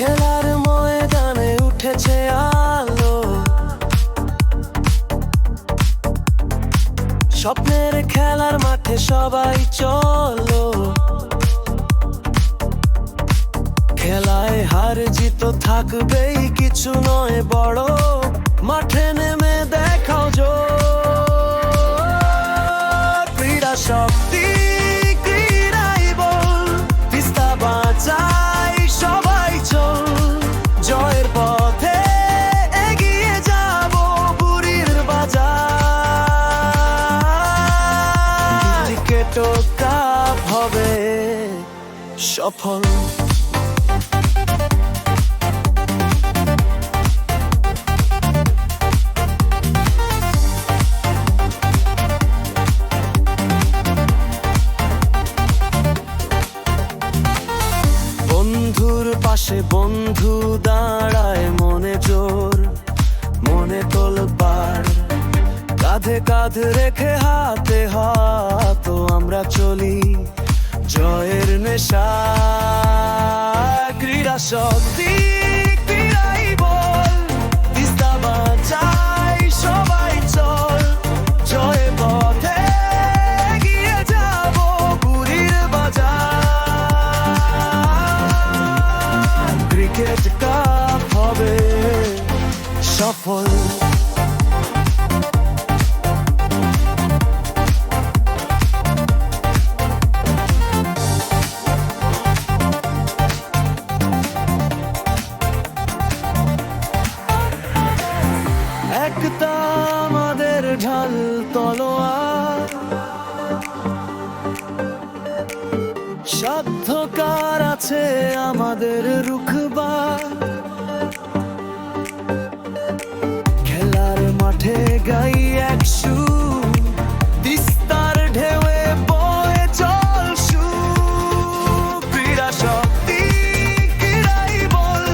খেলার ময়দানে উঠেছে আলো, স্বপ্নের খেলার মাঠে সবাই চলো। খেলায় হার জিত থাকবেই, কিছু নয় বড়, মাঠে নেমে দেখাও জোর। ক্রীড়া শক্তি, ক্রীড়াই বল, তিস্তা বাঁচাই সবাই চল। জয়ের পথে এগিয়ে যাব, বুড়ির বাজার। ক্রিকেট কাপ হবে সফল। বন্ধুর পাশে বন্ধু দাঁড়ায়, মনে জোর মনে তোলপাড়, কাঁধে কাঁধ রেখে হাতে হাত আমরা চলি জয়ের নেশা। ক্রীড়া শক্তি, ক্রীড়াই বল, তিস্তা বাঁচাই সবাই চল। জয়ের পথে এগিয়ে যাব, বুড়ির বাজার। ক্রিকেট কাপ হবে সফল। একতা আমাদের ঢাল তলোয়ার, সাধ্য কার আছে আমাদের রুখবার। খেলার মাঠে গাই এক সুর, তিস্তার ঢেউয়ে বয়ে চল সুর। ক্রীড়া শক্তি, ক্রীড়াই বল,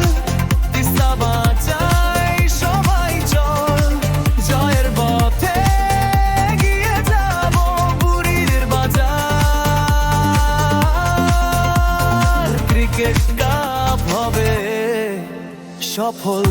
তিস্তা বাঁচাই সবাই চল। জয়ের পথে এগিয়ে যাব, বুড়ির বাজার। ক্রিকেট কাপ হবে সফল।